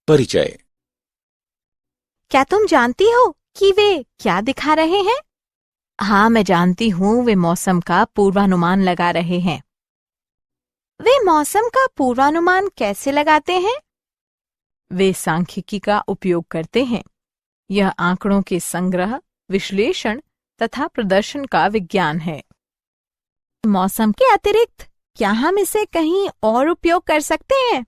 परिचय। क्या तुम जानती हो कि वे क्या दिखा रहे हैं? हाँ, मैं जानती हूँ, वे मौसम का पूर्वानुमान लगा रहे हैं। वे मौसम का पूर्वानुमान कैसे लगाते हैं? वे सांख्यिकी का उपयोग करते हैं। यह आंकड़ों के संग्रह, विश्लेषण तथा प्रदर्शन का विज्ञान है। मौसम के अतिरिक्त क्या हम इसे कहीं और उपयोग कर सकते हैं?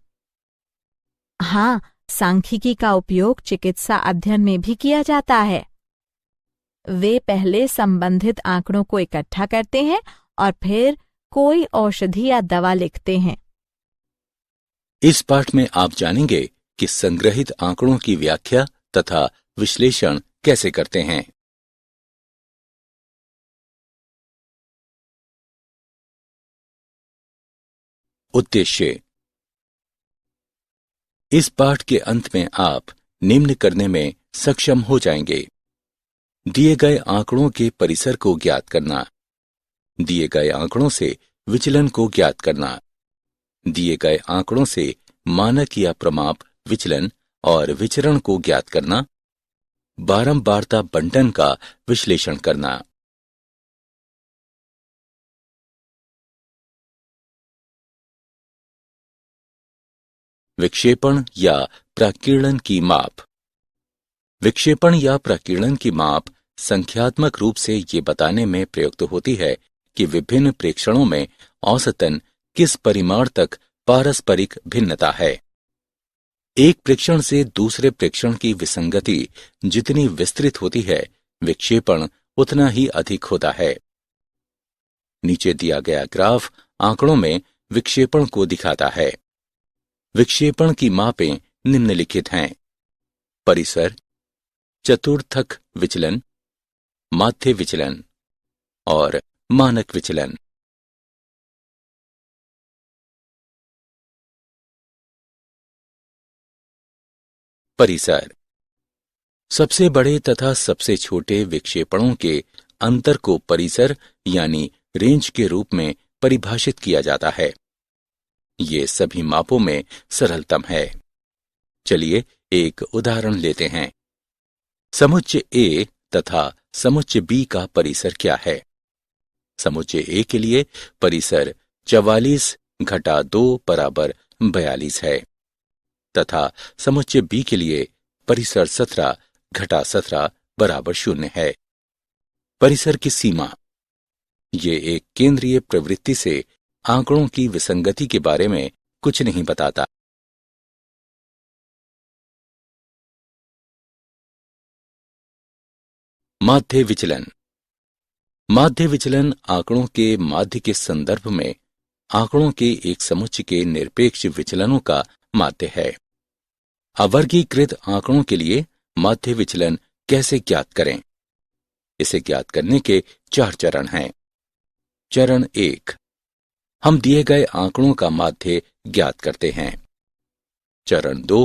हाँ, सांख्यिकी का उपयोग चिकित्सा अध्ययन में भी किया जाता है। वे पहले संबंधित आंकड़ों को इकट्ठा करते हैं और फिर कोई औषधि या दवा लिखते हैं। इस पाठ में आप जानेंगे कि संग्रहित आंकड़ों की व्याख्या तथा विश्लेषण कैसे करते हैं। उद्देश्य। इस पाठ के अंत में आप निम्न करने में सक्षम हो जाएंगे। दिए गए आंकड़ों के परिसर को ज्ञात करना, दिए गए आंकड़ों से विचलन को ज्ञात करना, दिए गए आंकड़ों से मानक या प्रमाप विचलन और विचरण को ज्ञात करना, बारंबारता बंटन का विश्लेषण करना। विक्षेपण या प्रकीर्णन की माप। विक्षेपण या प्रकीर्णन की माप संख्यात्मक रूप से ये बताने में प्रयुक्त होती है कि विभिन्न प्रेक्षणों में औसतन किस परिमाण तक पारस्परिक भिन्नता है। एक प्रेक्षण से दूसरे प्रेक्षण की विसंगति जितनी विस्तृत होती है, विक्षेपण उतना ही अधिक होता है। नीचे दिया गया ग्राफ आंकड़ों में विक्षेपण को दिखाता है। विक्षेपण की मापें निम्नलिखित हैं: परिसर, चतुर्थक विचलन, माध्य विचलन और मानक विचलन। परिसर। सबसे बड़े तथा सबसे छोटे विक्षेपणों के अंतर को परिसर यानी रेंज के रूप में परिभाषित किया जाता है। ये सभी मापों में सरलतम है। चलिए एक उदाहरण लेते हैं। समुच्चय A तथा समुच्चय B का परिसर क्या है? समुच्चय A के लिए परिसर 44 घटा 2 बराबर 42 है तथा समुच्चय B के लिए परिसर 17 घटा 17 बराबर 0 है। परिसर की सीमा। ये एक केंद्रीय प्रवृत्ति से आंकड़ों की विसंगति के बारे में कुछ नहीं बताता। माध्य विचलन। माध्य विचलन आंकड़ों के माध्य के संदर्भ में आंकड़ों के एक समुच्चय के निरपेक्ष विचलनों का माध्य है। अवर्गीकृत आंकड़ों के लिए माध्य विचलन कैसे ज्ञात करें? इसे ज्ञात करने के 4 चरण हैं। चरण 1, हम दिए गए आंकड़ों का माध्य ज्ञात करते हैं। चरण 2,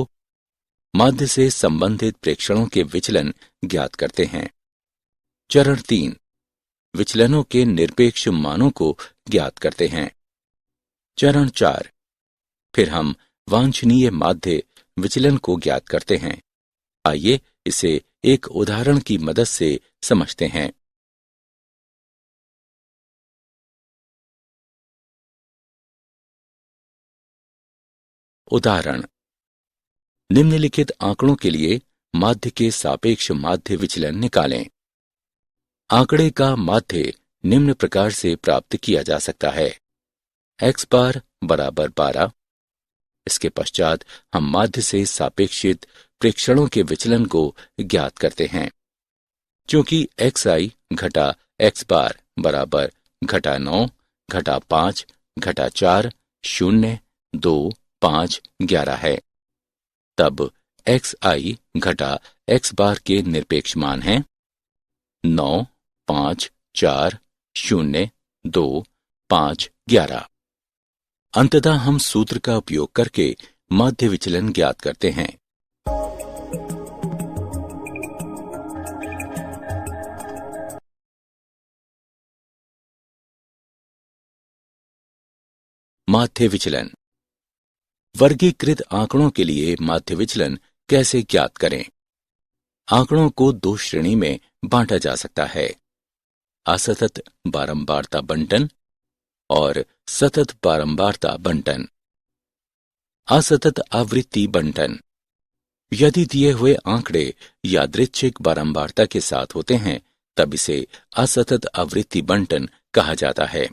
माध्य से संबंधित प्रेक्षणों के विचलन ज्ञात करते हैं। चरण 3, विचलनों के निरपेक्ष मानों को ज्ञात करते हैं। चरण 4, फिर हम वांछनीय माध्य विचलन को ज्ञात करते हैं। आइए इसे एक उदाहरण की मदद से समझते हैं। उदाहरण। निम्नलिखित आंकड़ों के लिए माध्य के सापेक्ष माध्य विचलन निकालें। आंकड़े का माध्य निम्न प्रकार से प्राप्त किया जा सकता है: x बार बराबर 12। इसके पश्चात हम माध्य से सापेक्षित प्रेक्षणों के विचलन को ज्ञात करते हैं। क्योंकि xi घटा x बार बराबर घटा 9 घटा 5 घटा 4 0 2 5 11 है, तब xi घटा x बार के निरपेक्ष मान हैं 9 5 4 0 2 5 11। अंततः हम सूत्र का उपयोग करके माध्य विचलन ज्ञात करते हैं। माध्य विचलन। वर्गीकृत आंकड़ों के लिए माध्य विचलन कैसे ज्ञात करें? आंकड़ों को दो श्रेणी में बांटा जा सकता है, असतत बारंबारता बंटन और सतत बारंबारता बंटन। असतत आवृत्ति बंटन: यदि दिए हुए आंकड़े यादृच्छिक बारंबारता के साथ होते हैं तब इसे असतत आवृत्ति बंटन कहा जाता है।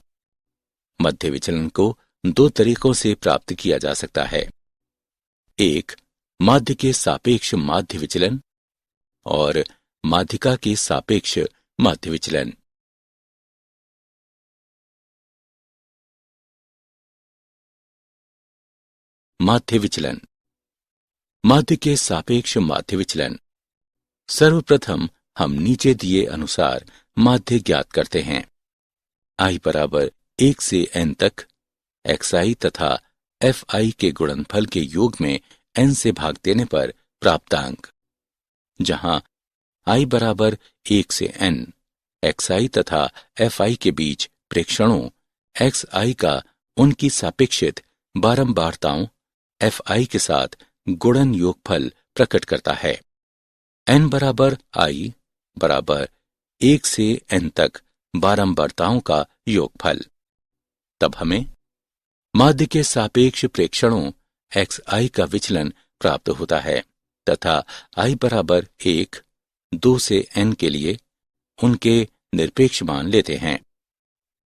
मध्य विचलन को दो तरीकों से प्राप्त किया जा सकता है, एक माध्य के सापेक्ष माध्य विचलन और माध्यिका के सापेक्ष माध्य विचलन। माध्य विचलन, माध्य के सापेक्ष माध्य विचलन। सर्वप्रथम हम नीचे दिए अनुसार माध्य ज्ञात करते हैं। i बराबर 1 से n तक xi तथा fi के गुणनफल के योग में n से भाग देने पर प्राप्तांक, जहां i बराबर 1 से n xi तथा fi के बीच प्रेक्षणों xi का उनकी सापेक्षित बारंबारताओं fi के साथ गुणन योगफल प्रकट करता है। n बराबर i बराबर 1 से n तक बारंबारताओं का योगफल। तब हमें माध्य के सापेक्ष प्रेक्षणों xi का विचलन प्राप्त होता है तथा i बराबर 1, 2 से n के लिए उनके निरपेक्ष मान लेते हैं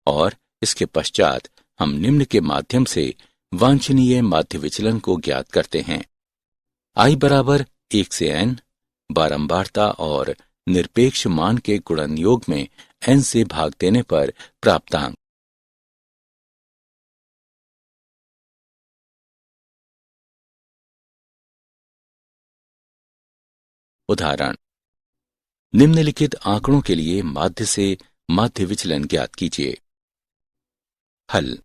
और इसके पश्चात हम निम्न के माध्यम से वांछनीय माध्य विचलन को ज्ञात करते हैं। i बराबर 1 से n बारंबारता और निरपेक्ष मान के गुणन योग में n से भाग देने पर प्राप्तांक। उदाहरण: निम्नलिखित आंकड़ों के लिए माध्य से माध्य विचलन ज्ञात कीजिए। हल: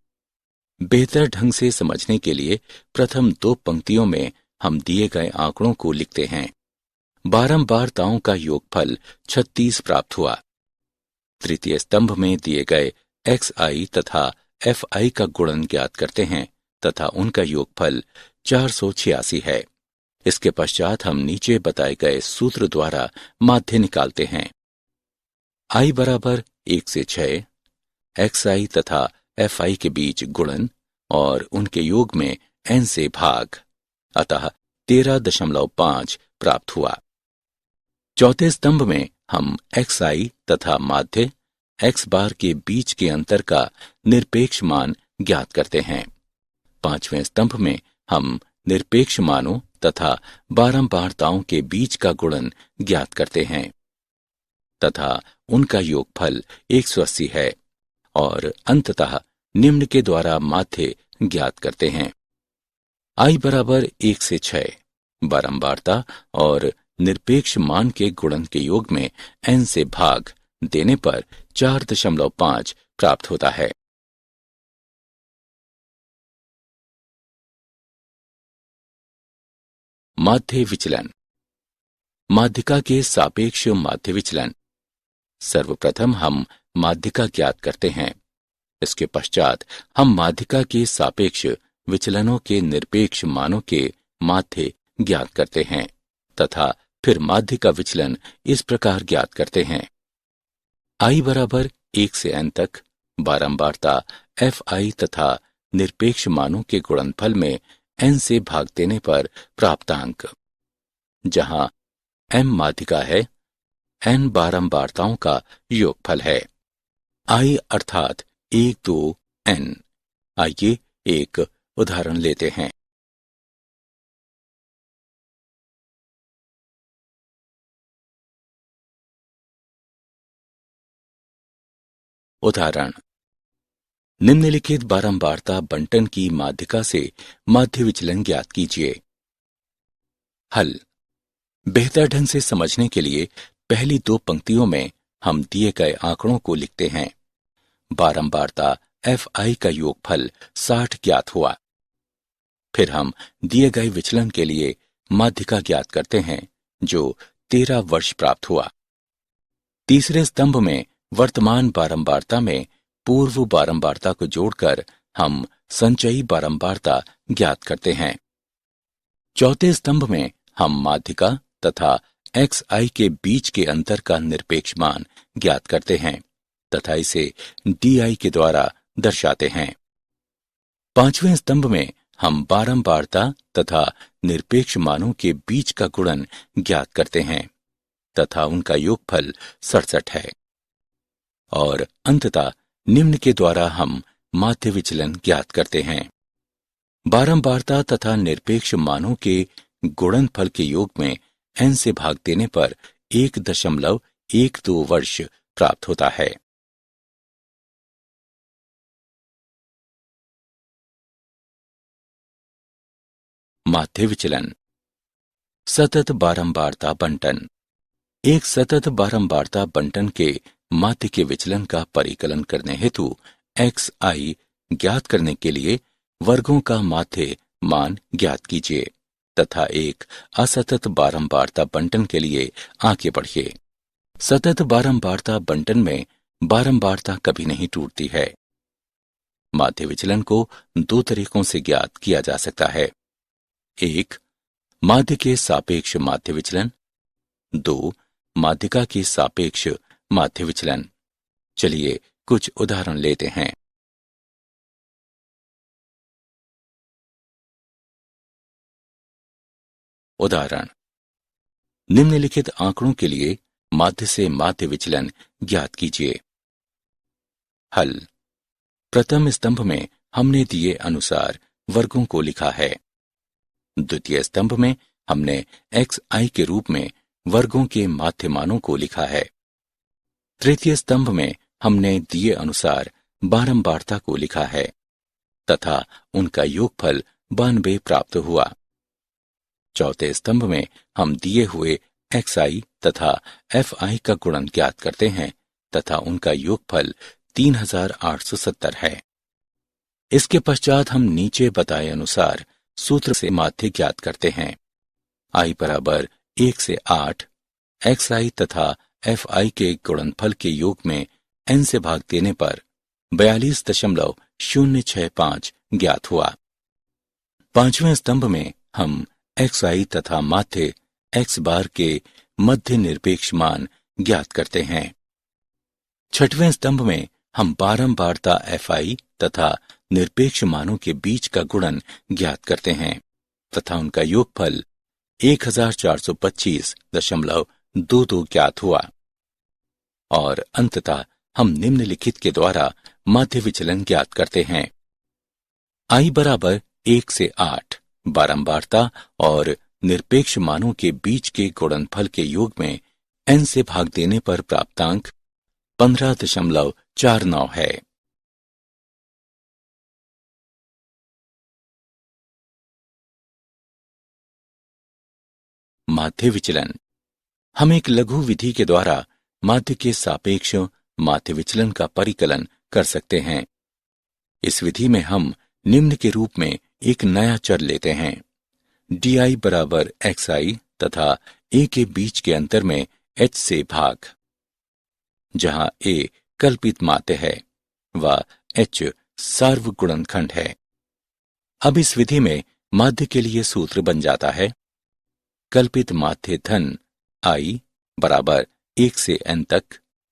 बेहतर ढंग से समझने के लिए प्रथम दो पंक्तियों में हम दिए गए आंकड़ों को लिखते हैं। बारंबारताओं का योगफल 36 प्राप्त हुआ। तृतीय स्तंभ में दिए गए xi तथा fi का गुणन ज्ञात करते हैं तथा उनका योगफल 486 है। इसके पश्चात हम नीचे बताए गए सूत्र द्वारा माध्य निकालते हैं। i बराबर 1 से 6 xi तथा fi के बीच गुणन और उनके योग में n से भाग, अतः 13.5 प्राप्त हुआ। चौथे स्तंभ में हम xi तथा माध्य x बार के बीच के अंतर का निरपेक्ष मान ज्ञात करते हैं। पांचवें स्तंभ में हम निरपेक्ष मानों तथा बारंबारताओं के बीच का गुणन ज्ञात करते हैं तथा उनका योगफल 180 है और अंततः निम्न के द्वारा माध्य ज्ञात करते हैं। i बराबर 1 से 6 बारंबारता और निरपेक्ष मान के गुणन के योग में n से भाग देने पर 4.5 प्राप्त होता है। माध्य विचलन, माध्यिका के सापेक्ष माध्य विचलन। सर्वप्रथम हम माध्यिका ज्ञात करते हैं। इसके पश्चात हम माध्यिका के सापेक्ष विचलनों के निरपेक्ष मानों के माध्य ज्ञात करते हैं तथा फिर माध्य का विचलन इस प्रकार ज्ञात करते हैं। i बराबर 1 से n तक बारंबारता fi तथा निरपेक्ष मानों के गुणनफल में n से भाग देने पर प्राप्तांक, जहां m माध्यिका है, n बारंबारताओं का योगफल है। i अर्थात 1, 2, n। आइए एक उदाहरण लेते हैं। उदाहरण: निम्नलिखित बारंबारता बंटन की माध्यिका से माध्य विचलन ज्ञात कीजिए। हल: बेहतर ढंग से समझने के लिए पहली दो पंक्तियों में हम दिए गए आंकड़ों को लिखते हैं। बारंबारता fi का योगफल 60 ज्ञात हुआ। फिर हम दिए गए विचलन के लिए माध्यिका ज्ञात करते हैं जो 13 वर्ष प्राप्त हुआ। तीसरे स्तंभ में वर्तमान बारंबारता में पूर्व बारंबारता को जोड़कर हम संचयी बारंबारता ज्ञात करते हैं। चौथे स्तंभ में हम माध्यिका तथा xi के बीच के अंतर का निरपेक्ष मान ज्ञात करते हैं तथा इसे di के द्वारा दर्शाते हैं। पांचवें स्तंभ में हम बारंबारता तथा निरपेक्ष मानों के बीच का गुणन ज्ञात करते हैं तथा उनका योगफल 67 है। और अंततः निम्न के द्वारा हम माध्य विचलन ज्ञात करते हैं। बारंबारता तथा निरपेक्ष मानों के गुणनफल के योग में n से भाग देने पर 1.12 वर्ष प्राप्त होता है। माध्य विचलन। सतत बारंबारता बंटन। एक सतत बारंबारता बंटन के माध्य के विचलन का परिकलन करने हेतु xi ज्ञात करने के लिए वर्गों का माध्य मान ज्ञात कीजिए तथा एक असतत बारंबारता बंटन के लिए आगे बढ़िए। सतत बारंबारता बंटन में बारंबारता कभी नहीं टूटती है। माध्य विचलन को दो तरीकों से ज्ञात किया जा सकता है। एक, माध्य के सापेक्ष माध्य विचलन। दो, माध्यिका के सापेक्ष माध्य विचलन। चलिए कुछ उदाहरण लेते हैं। उदाहरण, निम्नलिखित आंकड़ों के लिए माध्य से माध्य विचलन ज्ञात कीजिए। हल। प्रथम स्तंभ में हमने दिए अनुसार वर्गों को लिखा है। द्वितीय स्तंभ में हमने xi के रूप में वर्गों के माध्य मानों को लिखा है। तृतीय स्तंभ में हमने दिए अनुसार बारंबारता को लिखा है तथा उनका योगफल 92 प्राप्त हुआ। चौथे स्तंभ में हम दिए हुए xi तथा fi का गुणन ज्ञात करते हैं तथा उनका योगफल 3870 है। इसके पश्चात हम नीचे बताए अनुसार सूत्र से माध्य ज्ञात करते हैं। i बराबर 1 से 8 xi तथा fi के गुणनफल के योग में n से भाग देने पर 42.065 ज्ञात हुआ। पांचवें स्तंभ में हम xi तथा माध्य x बार के मध्य निरपेक्ष मान ज्ञात करते हैं। छठवें स्तंभ में हम बारंबारता fi तथा निरपेक्ष मानों के बीच का गुणन ज्ञात करते हैं तथा उनका योगफल 1425.22 ज्ञात हुआ। और अंततः हम निम्नलिखित के द्वारा माध्य विचलन ज्ञात करते हैं। i बराबर 1 से 8 बारंबारता और निरपेक्ष मानों के बीच के गुणनफल के योग में n से भाग देने पर प्राप्तांक 15.49 है। माध्य विचलन। हम एक लघु विधि के द्वारा माध्य के सापेक्ष माध्य विचलन का परिकलन कर सकते हैं। इस विधि में हम निम्न के रूप में एक नया चर लेते हैं। di बराबर xi तथा a के बीच के अंतर में h से भाग। जहां a कल्पित माध्य है व h सार्वगुणनखंड है। अब इस विधि में माध्य के लिए सूत्र बन जाता है। कल्पित माध्य धन i बराबर 1 से n तक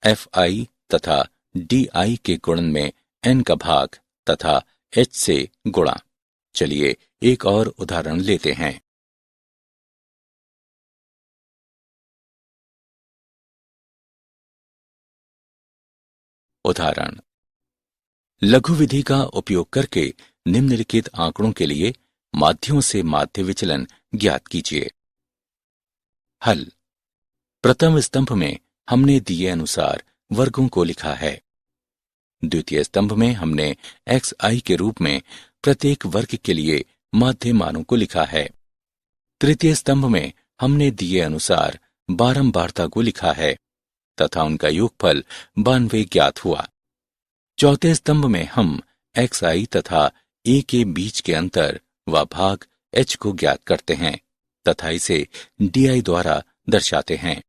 fi तथा di के गुणन में n का भाग तथा h से गुणा। चलिए एक और उदाहरण लेते हैं। उदाहरण, लघु विधि का उपयोग करके निम्नलिखित आंकड़ों के लिए माध्यों से माध्य विचलन ज्ञात कीजिए। हल। प्रथम स्तंभ में हमने दिए अनुसार वर्गों को लिखा है। द्वितीय स्तंभ में हमने xi के रूप में प्रत्येक वर्ग के लिए माध्य मानों को लिखा है। तृतीय स्तंभ में हमने दिए अनुसार बारंबारता को लिखा है तथा उनका योगफल 92 ज्ञात हुआ। चौथे स्तंभ में हम xi तथा a के बीच के अंतर व भाग h को ज्ञात करते हैं तथा इसे di द्वारा दर्शाते हैं।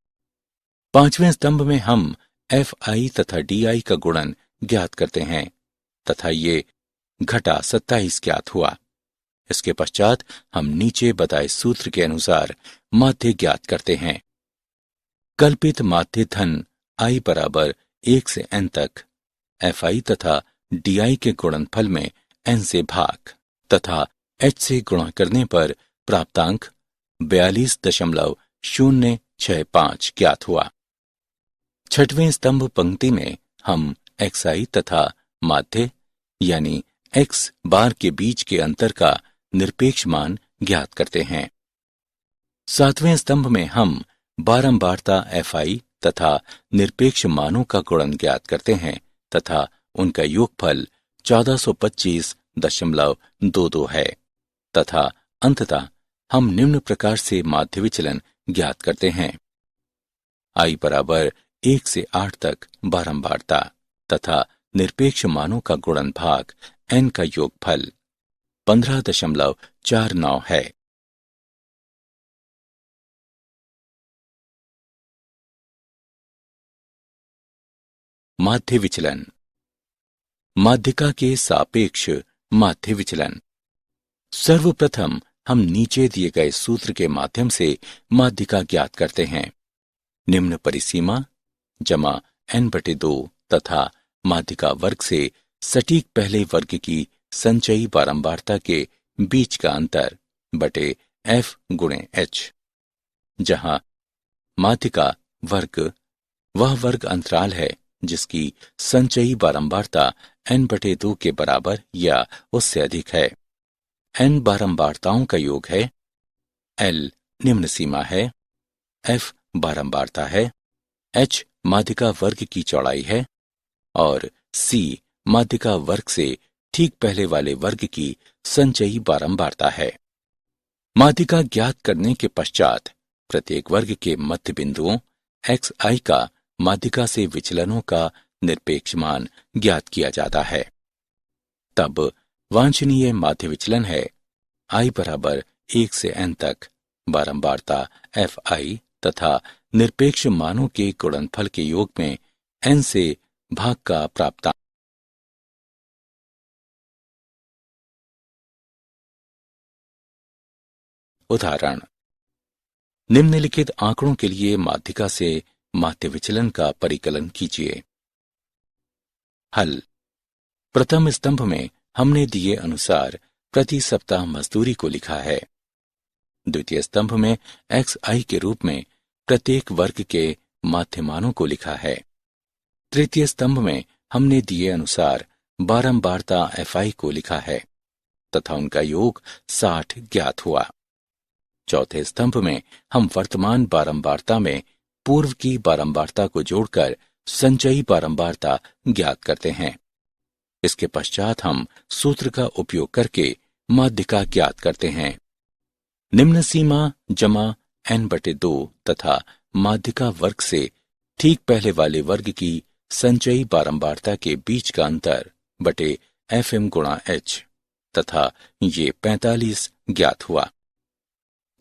पांचवें स्तंभ में हम fi तथा di का गुणन ज्ञात करते हैं तथा ये घटा 27 ज्ञात हुआ। इसके पश्चात हम नीचे बताए सूत्र के अनुसार माध्य ज्ञात करते हैं। कल्पित माध्य धन i बराबर 1 से n तक fi तथा di के गुणनफल में n से भाग तथा h से गुणा करने पर प्राप्तांक 42.065 ज्ञात हुआ। छठवें स्तंभ पंक्ति में हम xi तथा माध्य यानी x बार के बीच के अंतर का निरपेक्ष मान ज्ञात करते हैं। सातवें स्तंभ में हम बारंबारता fi तथा निरपेक्ष मानों का गुणन ज्ञात करते हैं तथा उनका योगफल 1425.22 है तथा अंततः हम निम्न प्रकार से माध्य विचलन ज्ञात करते हैं। i बराबर 1 से 8 तक बारंबारता तथा निरपेक्ष मानों का गुणन भाग n का योगफल 15.49 है। माध्य विचलन। माध्यिका के सापेक्ष माध्य विचलन। सर्वप्रथम हम नीचे दिए गए सूत्र के माध्यम से माध्यिका ज्ञात करते हैं। निम्न परिसीमा जमा n/2 तथा माध्यिका वर्ग से सटीक पहले वर्ग की संचयी बारंबारता के बीच का अंतर बटे f गुणे h, जहां माध्यिका वर्ग वह वर्ग अंतराल है जिसकी संचयी बारंबारता n/2 के बराबर या उससे अधिक है। n बारंबारताओं का योग है, l निम्न सीमा है, f बारंबारता है, h माध्यिका वर्ग की चौड़ाई है और c माध्यिका वर्ग से ठीक पहले वाले वर्ग की संचयी बारंबारता है। माध्यिका ज्ञात करने के पश्चात प्रत्येक वर्ग के मध्य बिंदुओं xi का माध्यिका से विचलनों का निरपेक्ष मान ज्ञात किया जाता है। तब वांछनीय माध्य विचलन है i बराबर 1 से n तक बारंबारता fi तथा निरपेक्ष मानों के गुणनफल के योग में n से भाग का प्राप्तांक। उदाहरण, निम्नलिखित आंकड़ों के लिए माध्यिका से माध्य विचलन का परिकलन कीजिए। हल। प्रथम स्तंभ में हमने दिए अनुसार प्रति सप्ताह मजदूरी को लिखा है। द्वितीय स्तंभ में xi के रूप में प्रत्येक वर्ग के माध्य मानों को लिखा है। तृतीय स्तंभ में हमने दिए अनुसार बारंबारता fi को लिखा है तथा उनका योग 60 ज्ञात हुआ। चौथे स्तंभ में हम वर्तमान बारंबारता में पूर्व की बारंबारता को जोड़कर संचयी बारंबारता ज्ञात करते हैं। इसके पश्चात हम सूत्र का उपयोग करके माध्यिका ज्ञात करते हैं। निम्न सीमा जमा n/2 तथा माध्यिका वर्ग से ठीक पहले वाले वर्ग की संचयी बारंबारता के बीच का अंतर बटे fm गुणा h तथा ये 45 ज्ञात हुआ।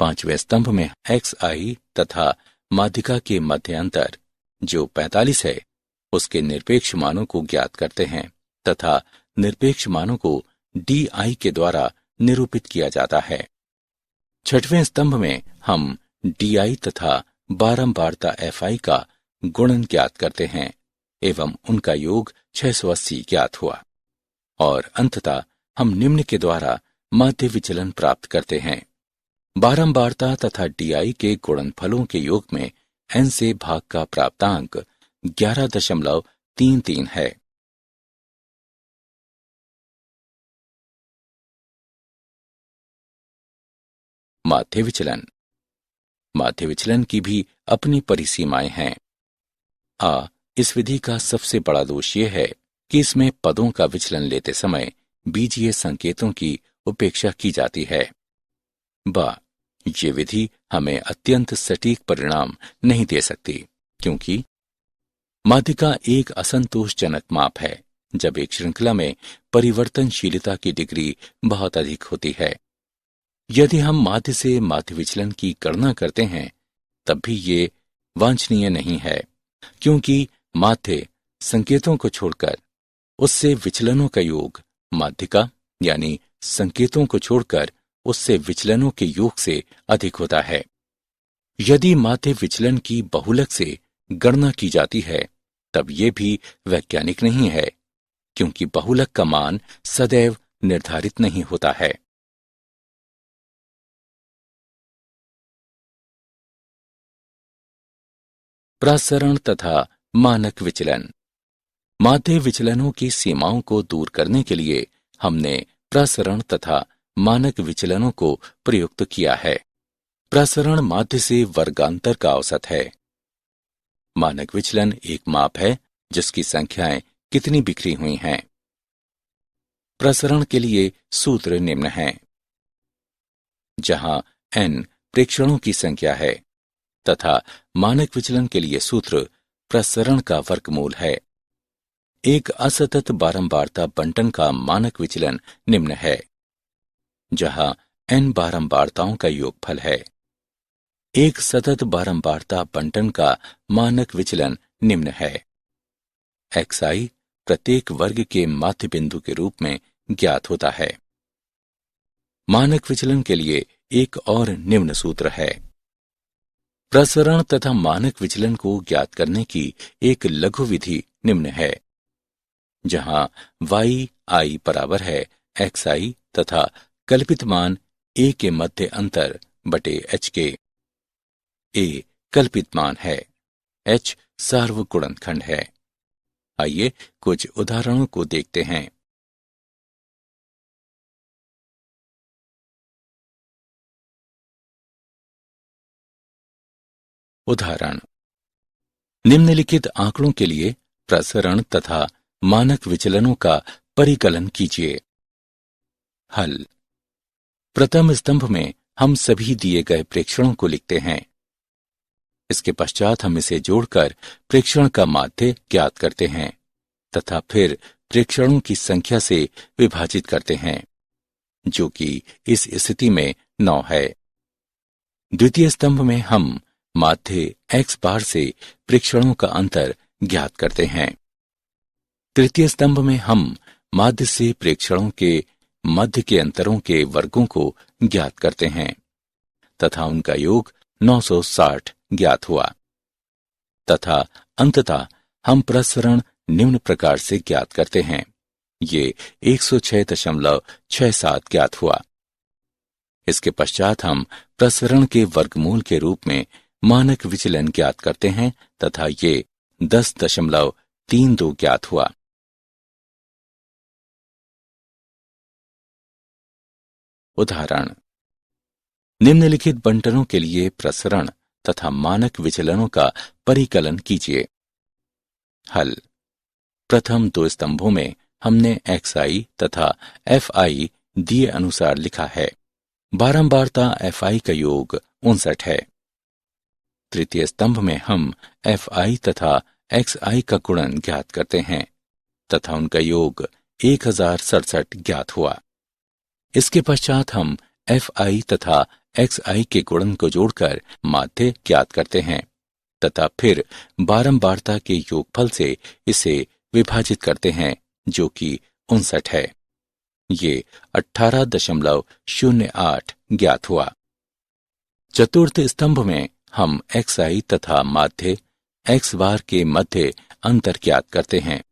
पांचवें स्तंभ में xi तथा माध्यिका के मध्य अंतर जो 45 है उसके निरपेक्ष मानों को ज्ञात करते हैं तथा निरपेक्ष मानों को di के द्वारा निरूपित किया जाता है। छठवें स्तंभ में हम di तथा बारंबारता fi का गुणन ज्ञात करते हैं एवं उनका योग 680 ज्ञात हुआ और अंततः हम निम्न के द्वारा माध्य विचलन प्राप्त करते हैं। बारंबारता तथा di के गुणनफलों के योग में n से भाग का प्राप्तांक 11.33 है। माध्य विचलन। माध्य विचलन की भी अपनी परिसीमाएं हैं। इस विधि का सबसे बड़ा दोष यह है कि इसमें पदों का विचलन लेते समय बीजीय संकेतों की उपेक्षा की जाती है। ये विधि हमें अत्यंत सटीक परिणाम नहीं दे सकती क्योंकि माध्यिका एक असंतोषजनक माप है जब एक श्रृंखला में परिवर्तनशीलता की डिग्री बहुत अधिक होती है। यदि हम माध्य से माध्य विचलन की गणना करते हैं तब भी ये वांछनीय नहीं है क्योंकि माध्य संकेतों को छोड़कर उससे विचलनों का योग माध्यिका यानी संकेतों को छोड़कर उससे विचलनों के योग से अधिक होता है। यदि माध्य विचलन की बहुलक से गणना की जाती है तब ये भी वैज्ञानिक नहीं है, क्योंकि बहुलक का मान सदैव निर्धारित नहीं होता है। प्रसरण तथा मानक विचलन। माध्य विचलनों की सीमाओं को दूर करने के लिए हमने प्रसरण तथा मानक विचलनों को प्रयुक्त किया है। प्रसरण माध्य से वर्गांतर का औसत है। मानक विचलन एक माप है जिसकी संख्याएं कितनी बिखरी हुई हैं। प्रसरण के लिए सूत्र निम्न हैं। जहां n प्रेक्षणों की संख्या है तथा मानक विचलन के लिए सूत्र प्रसरण का वर्गमूल है। एक असतत बारंबारता बंटन का मानक विचलन निम्न है, जहां n बारंबारताओं का योगफल है। एक सतत बारंबारता बंटन का मानक विचलन निम्न है। xi प्रत्येक वर्ग के माध्य बिंदु के रूप में ज्ञात होता है। मानक विचलन के लिए एक और निम्न सूत्र है। प्रसरण तथा मानक विचलन को ज्ञात करने की एक लघु विधि निम्न है, जहां yi बराबर है xi तथा कल्पित मान a के मध्य अंतर बटे h के। a कल्पित मान है, h सार्वगुणनखंड है। आइए कुछ उदाहरणों को देखते हैं। उदाहरण: निम्नलिखित आंकड़ों के लिए प्रसरण तथा मानक विचलनों का परिकलन कीजिए। हल: प्रथम स्तंभ में हम सभी दिए गए प्रेक्षणों को लिखते हैं। इसके पश्चात हम इसे जोड़कर प्रेक्षण का माध्य ज्ञात करते हैं तथा फिर प्रेक्षणों की संख्या से विभाजित करते हैं, जो कि इस स्थिति में 9 है। द्वितीय स्तंभ में हम माध्य x बार से प्रेक्षणों का अंतर ज्ञात करते हैं। तृतीय स्तंभ में हम माध्य से प्रेक्षणों के मध्य के अंतरों के वर्गों को ज्ञात करते हैं तथा उनका योग 960 ज्ञात हुआ तथा अंततः हम प्रसरण निम्न प्रकार से ज्ञात करते हैं। ये 106.67 ज्ञात हुआ। इसके पश्चात हम प्रसरण के वर्गमूल के रूप में मानक विचलन ज्ञात करते हैं तथा ये 10.32 ज्ञात हुआ। उदाहरण: निम्नलिखित बंटनों के लिए प्रसरण तथा मानक विचलनों का परिकलन कीजिए। हल: प्रथम 2 स्तंभों में हमने xi तथा fi दिए अनुसार लिखा है। बारंबारता fi का योग 59 है। तृतीय स्तंभ में हम fi तथा xi का गुणन ज्ञात करते हैं तथा उनका योग 1067 ज्ञात हुआ। इसके पश्चात हम fi तथा xi के गुणन को जोड़कर माध्य ज्ञात करते हैं तथा फिर बारंबारता के योगफल से इसे विभाजित करते हैं, जो कि 59 है। ये 18.08 ज्ञात हुआ। चतुर्थ स्तंभ में हम xi तथा माध्य x बार के मध्य अंतर ज्ञात करते हैं।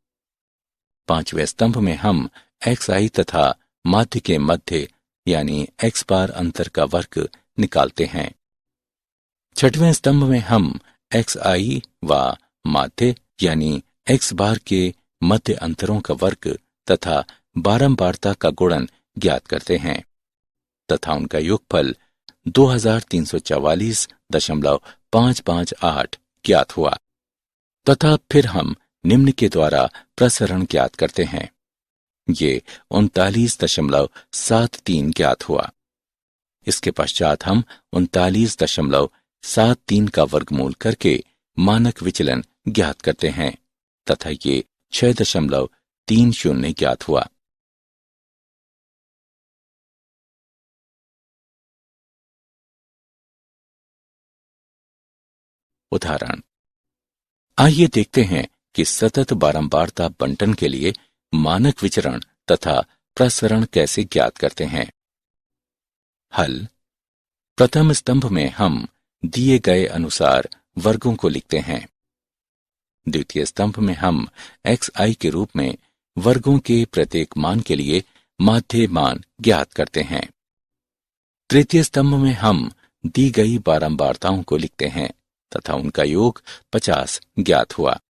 पांचवें स्तंभ में हम xi तथा माध्य के मध्य यानी x बार अंतर का वर्ग निकालते हैं। छठवें स्तंभ में हम xi व माध्य यानी x बार के मध्य अंतरों का वर्ग तथा बारंबारता का गुणन ज्ञात करते हैं तथा उनका योगफल 2344.558 ज्ञात हुआ तथा फिर हम निम्न के द्वारा प्रसरण ज्ञात करते हैं। ये 39.73 ज्ञात हुआ। इसके पश्चात हम 39.73 का वर्गमूल करके मानक विचलन ज्ञात करते हैं तथा ये 6.30 ज्ञात हुआ। उदाहरण: आइए देखते हैं कि सतत बारंबारता बंटन के लिए मानक विचरण तथा प्रसरण कैसे ज्ञात करते हैं। हल। प्रथम स्तंभ में हम दिए गए अनुसार वर्गों को लिखते हैं। द्वितीय स्तंभ में हम xi के रूप में वर्गों के प्रत्येक मान के लिए माध्य मान ज्ञात करते हैं। तृतीय स्तंभ में हम दी गई बारंबारताओं को लिखते हैं तथा उनका योग 50 ज्ञात हुआ।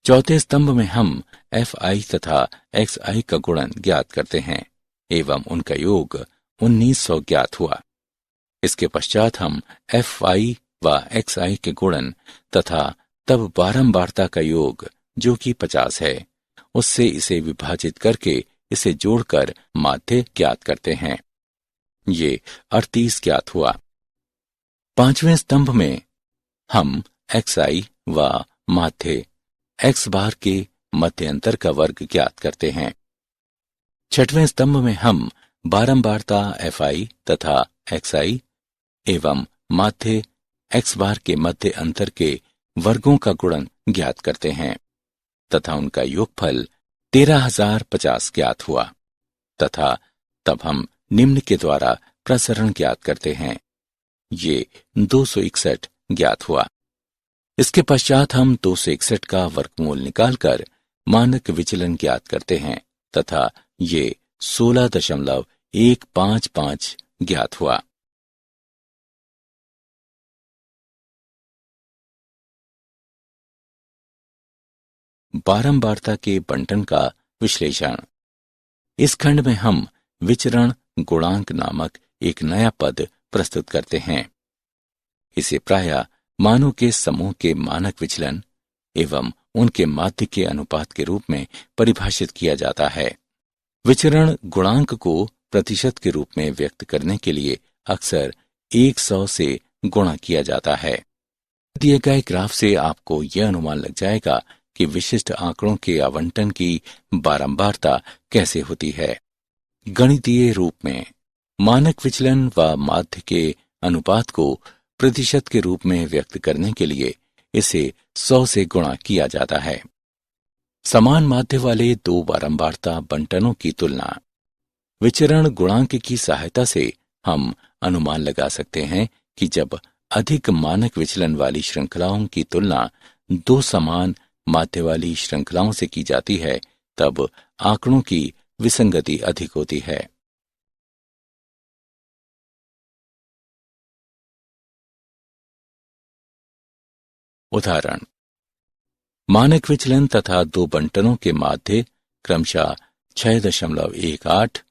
चौथे स्तंभ में हम fi तथा xi का गुणन ज्ञात करते हैं एवं उनका योग 1900 ज्ञात हुआ। इसके पश्चात हम fi व xi के गुणन तथा तब बारंबारता का योग जो कि 50 है उससे इसे विभाजित करके इसे जोड़कर माध्य ज्ञात करते हैं। ये 38 ज्ञात हुआ। पांचवें स्तंभ में हम xi व माध्य x बार के मध्य अंतर का वर्ग ज्ञात करते हैं। छठवें स्तंभ में हम बारंबारता fi तथा xi एवं माध्य x बार के मध्य अंतर के वर्गों का गुणन ज्ञात करते हैं तथा उनका योगफल 13,050 ज्ञात हुआ तथा तब हम निम्न के द्वारा प्रसरण ज्ञात करते हैं। ये 261 ज्ञात हुआ। इसके पश्चात हम 261 का वर्गमूल निकालकर मानक विचलन ज्ञात करते हैं तथा ये 16.155 ज्ञात हुआ। बारंबारता के बंटन का विश्लेषण। इस खंड में हम विचरण गुणांक नामक एक नया पद प्रस्तुत करते हैं। इसे प्रायः मानों के समूह के मानक विचलन एवं उनके माध्य के अनुपात के रूप में परिभाषित किया जाता है। विचरण गुणांक को प्रतिशत के रूप में व्यक्त करने के लिए अक्सर 100 से गुणा किया जाता है। दिए गए ग्राफ से आपको यह अनुमान लग जाएगा कि विशिष्ट आंकड़ों के आवंटन की बारंबारता कैसे होती है। गणितीय रूप में मानक विचलन व माध्य के अनुपात को प्रतिशत के रूप में व्यक्त करने के लिए इसे 100 से गुणा किया जाता है। समान माध्य वाले दो बारंबारता बंटनों की तुलना। विचरण गुणांक की सहायता से हम अनुमान लगा सकते हैं कि जब अधिक मानक विचलन वाली श्रृंखलाओं की तुलना दो समान माध्य वाली श्रृंखलाओं से की जाती है तब आंकड़ों की विसंगति अधिक होती है। उदाहरण। मानक विचलन तथा दो बंटनों के माध्य क्रमशः 6.18,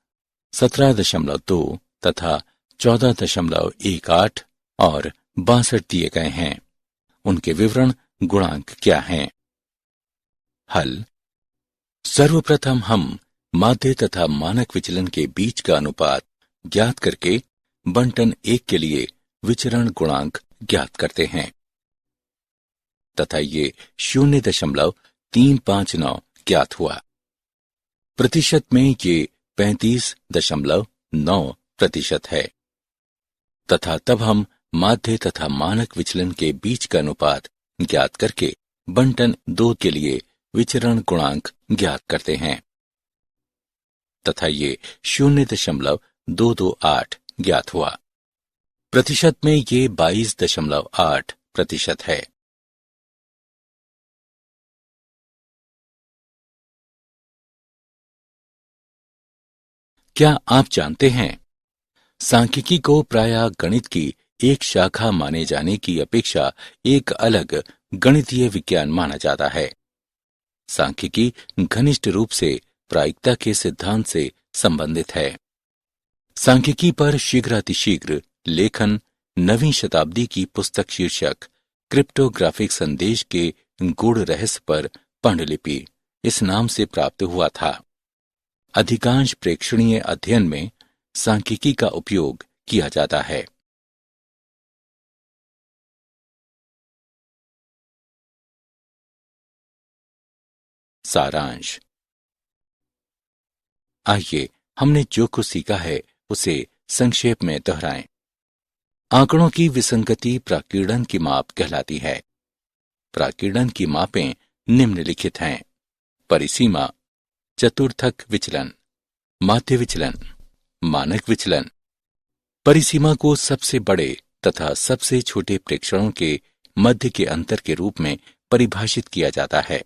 17.2 तथा 14.18 और 62 दिए गए हैं। उनके विवरण गुणांक क्या हैं? हल। सर्वप्रथम हम माध्य तथा मानक विचलन के बीच का अनुपात ज्ञात करके बंटन 1 के लिए विचरण गुणांक ज्ञात करते हैं तथा ये 0.359 ज्ञात हुआ। प्रतिशत में ये 35.9% है तथा तब हम माध्य तथा मानक विचलन के बीच का अनुपात ज्ञात करके बंटन 2 के लिए विचरण गुणांक ज्ञात करते हैं तथा ये 0.228 ज्ञात हुआ। प्रतिशत में ये 22.8% है। क्या आप जानते हैं सांख्यिकी को प्रायः गणित की एक शाखा माने जाने की अपेक्षा एक अलग गणितीय विज्ञान माना जाता है। सांख्यिकी घनिष्ठ रूप से प्रायिकता के सिद्धांत से संबंधित है। सांख्यिकी पर शीघ्रातिशीघ्र लेखन नवीं शताब्दी की पुस्तक शीर्षक क्रिप्टोग्राफिक संदेश के गूढ़ रहस्य पर पांडुलिपि इस नाम से प्राप्त हुआ था। अधिकांश प्रेक्षणीय अध्ययन में सांख्यिकी का उपयोग किया जाता है। सारांश। आइए हमने जो कुछ सीखा है उसे संक्षेप में दोहराएं। आंकड़ों की विसंगति प्राकीर्णन की माप कहलाती है। प्राकीर्णन की मापें निम्नलिखित हैं। परिसीमा, चतुर्थक विचलन, माध्य विचलन, मानक विचलन, परिसीमा को सबसे बड़े तथा सबसे छोटे प्रेक्षणों के मध्य के अंतर के रूप में परिभाषित किया जाता है।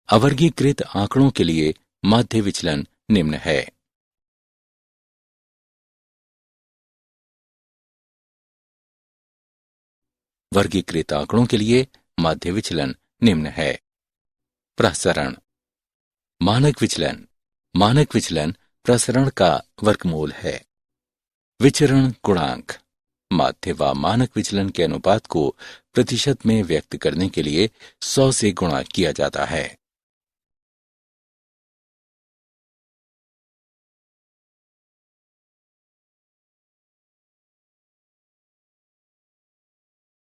अवर्गीकृत आंकड़ों के लिए माध्य विचलन निम्न है। वर्गीकृत आंकड़ों के लिए माध्य विचलन निम्न है। प्रसरण। मानक विचलन प्रसरण का वर्गमूल है। विचरण गुणांक माध्य व मानक विचलन के अनुपात को प्रतिशत में व्यक्त करने के लिए 100 से गुणा किया जाता है।